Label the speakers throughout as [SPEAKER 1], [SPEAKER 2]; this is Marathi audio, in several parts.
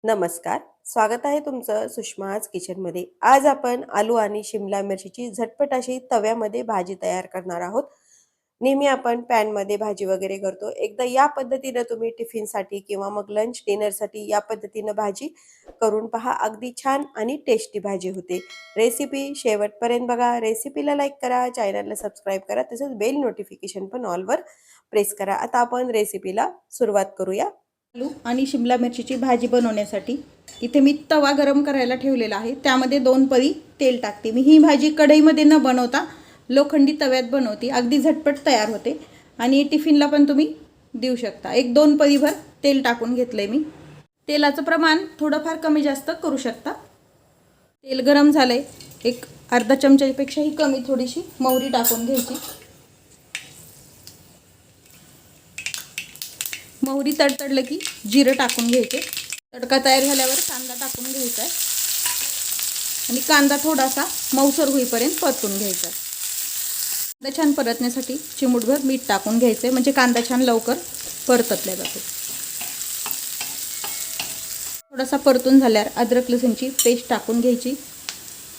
[SPEAKER 1] नमस्कार. स्वागत आहे तुमचं सुषमाज किचनमध्ये. आज आपण आलू आणि शिमला मिरचीची झटपट अशी तव्यामध्ये भाजी तयार करणार आहोत. नेहमी आपण पॅनमध्ये भाजी वगैरे करतो. एकदा या पद्धतीनं तुम्ही टिफिनसाठी किंवा मग लंच डिनरसाठी या पद्धतीनं भाजी करून पहा. अगदी छान आणि टेस्टी भाजी होते. रेसिपी शेवटपर्यंत बघा. रेसिपीला लाईक करा, चॅनलला सबस्क्राईब करा, तसंच बेल नोटिफिकेशन पण ऑलवर प्रेस करा. आता आपण रेसिपीला सुरुवात करूया.
[SPEAKER 2] आलू आणि शिमला मिरचीची भाजी बनवण्यासाठी इथे मी तवा गरम करायला ठेवलेला आहे. त्यामध्ये 2 पळी तेल टाकते. मी ही भाजी कढईमध्ये न बनवता लोखंडी तव्यात बनवते. अगदी झटपट तयार होते आणि टिफिनला पण तुम्ही देऊ शकता. 1-2 पळीभर तेल टाकून घेतलंय मी. तेलाचं प्रमाण थोडंफार कमी जास्त करू शकता. तेल गरम झालंय. एक अर्धा चमच्यापेक्षाही कमी थोडीशी मोहरी टाकून घ्यायची. मोहरी तडतडलं की जिरं टाकून घ्यायचे. तडका तयार झाल्यावर कांदा टाकून घ्यायचा आहे आणि कांदा थोडासा मऊसर होईपर्यंत परतून घ्यायचा. कांदा छान परतण्यासाठी चिमूटभर मीठ टाकून घ्यायचं म्हणजे कांदा छान लवकर परततल्या जातो. थोडासा परतून झाल्यावर अद्रक लसूणची पेस्ट टाकून घ्यायची.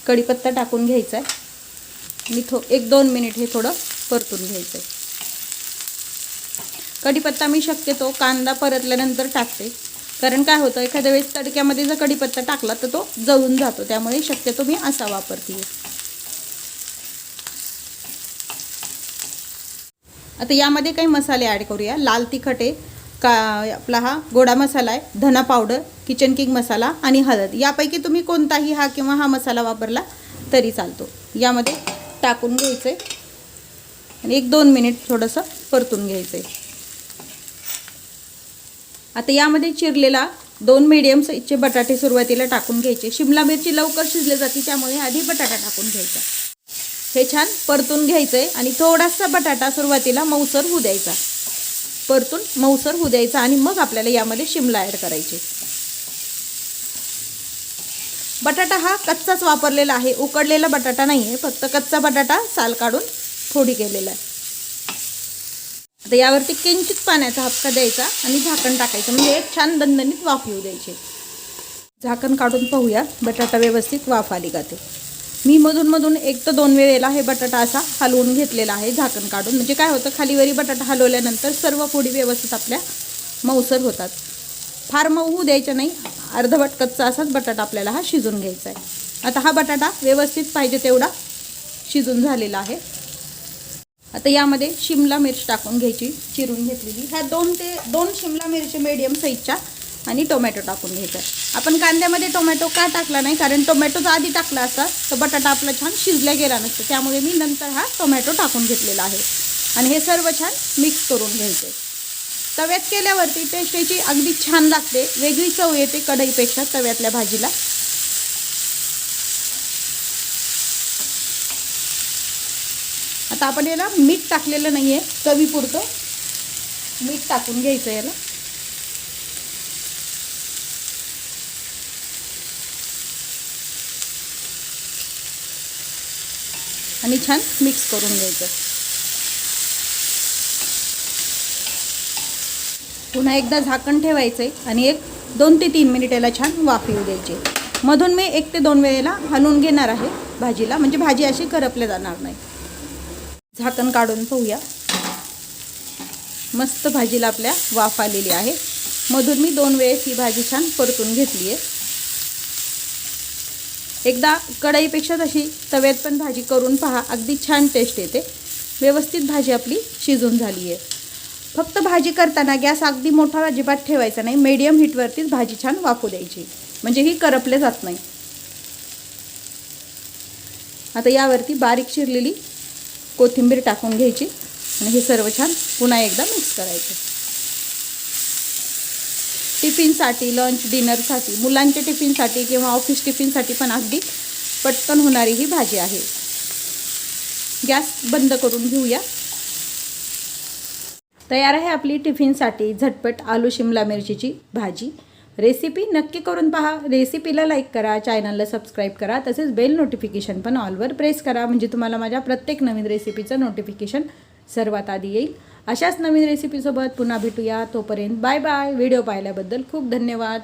[SPEAKER 2] कढीपत्ता टाकून घ्यायचा आहे आणि 1-2 मिनिट हे थोडं परतून घ्यायचं आहे. कढीपत्ता मी शक्यतो कांदा परतल्यानंतर टाकते, कारण काय होतं एखाद्या वेळेस तडक्यामध्ये जर कढीपत्ता टाकला तर तो जळून जातो. त्यामुळे शक्यतो मी असा वापरते. आता यामध्ये काही मसाले ॲड करूया. लाल तिखट आहे, आपला हा गोडा मसाला आहे, धना पावडर, किचन किंग मसाला आणि हळद. यापैकी तुम्ही कोणताही हा किंवा हा मसाला वापरला तरी चालतो. यामध्ये टाकून घ्यायचं आहे आणि 1-2 मिनिट थोडंसं परतून घ्यायचं आहे. आता यामध्ये चिरलेला 2 मीडियम साईजचे बटाटे सुरुवातीला टाकून घ्यायचे. शिमला मिरची लवकर शिजली जाते त्यामुळे आधी बटाटा टाकून घ्यायचा. हे छान परतून घ्यायचं आहे आणि थोडासा बटाटा सुरुवातीला मऊसर होऊ द्यायचा. परतून मऊसर होऊ द्यायचा आणि मग आपल्याला यामध्ये शिमला ॲड करायचे. बटाटा हा कच्चाच वापरलेला आहे, उकडलेला बटाटा नाही आहे. फक्त कच्चा बटाटा साल काढून फोडी केलेला आहे. आता यावरती किंचित पाण्याचा हपका द्यायचा आणि झाकण टाकायचं म्हणजे छान दणदणीत वाफ येऊ द्यायची. झाकण काढून पाहूया बटाटा व्यवस्थित वाफ आली का ते. मी मधून 1-2 वेळेला हे बटाटा असा हलवून घेतलेला आहे झाकण काढून. म्हणजे काय होतं खालीवरी बटाटा हलवल्यानंतर सर्व फोडी व्यवस्थित आपल्या मऊसर होतात. फार मऊ होऊ द्यायचं नाही, अर्धवट कच्चा असाच बटाटा आपल्याला हा शिजून घ्यायचा आहे. आता हा बटाटा व्यवस्थित पाहिजे तेवढा शिजून झालेला आहे. आता यामध्ये शिमला मिरची टाकून घ्यायची चिरून घेतलेली. ह्या 2 शिमला मिरची मीडियम साईजच्या आणि टोमॅटो टाकून घ्यायचा. आपण कांद्यामध्ये टोमॅटो का टाकला नाही, कारण टोमॅटोचा आधी टाकला असता तर बटाटा आपला छान शिजला गेला नसतं. त्यामुळे मी नंतर हा टोमॅटो टाकून घेतलेला आहे आणि हे सर्व छान मिक्स करून घ्यायचे. तव्यात केल्यावरती टेस्ट याची अगदी छान लागते, वेगळी चव येते कढईपेक्षा तव्यातल्या भाजीला. आता आपण याला मीठ टाकलेलं नाही आहे, चवीपुरतं मीठ टाकून घ्यायचं याला. आणि छान मिक्स करून घ्यायचं. पुन्हा एकदा झाकण ठेवायचं आहे आणि 2 ते 3 मिनिट याला छान वाफ येऊ द्यायची. मधून मी 1 ते 2 वेळेला हलवून घेणार आहे भाजीला, म्हणजे भाजी अशी करपले जाणार नाही. झाकण काढून पाहूया. मस्त भाजीला आपल्या वाफ आलेली आहे. मधून मी 2 वेळेस ही भाजी छान परतून घेतली आहे. एकदा कढईपेक्षा तशी तव्यात पण भाजी करून पहा, अगदी छान टेस्ट येते. व्यवस्थित भाजी आपली शिजून झाली आहे. फक्त भाजी करताना गॅस अगदी मोठा अजिबात ठेवायचा नाही, मीडियम हीटवरतीच भाजी छान वाफू द्यायची, म्हणजे ही करपले जात नाही. आता यावरती बारीक चिरलेली कोथिंबीर टाकून घ्यायची आणि हे सर्व छान पुन्हा एकदा मिक्स करायचं. टिफिनसाठी, लंच डिनरसाठी, मुलांच्या टिफिनसाठी किंवा ऑफिस टिफिनसाठी पण अगदी पटकन होणारी ही भाजी आहे. गॅस बंद करून घेऊया. तयार आहे आपली टिफिनसाठी झटपट आलू शिमला मिरचीची भाजी. रेसिपी नक्की करून पहा. रेसिपीला लाईक करा, चॅनलला सबस्क्राईब करा, तसेच बेल नोटिफिकेशन पण ऑलवर प्रेस करा, म्हणजे तुम्हाला माझ्या प्रत्येक नवीन रेसिपीचं नोटिफिकेशन सर्वात आधी येईल. अशाच नवीन रेसिपीसोबत पुन्हा भेटूया. तोपर्यंत बाय बाय. व्हिडिओ पाहिल्याबद्दल खूप धन्यवाद.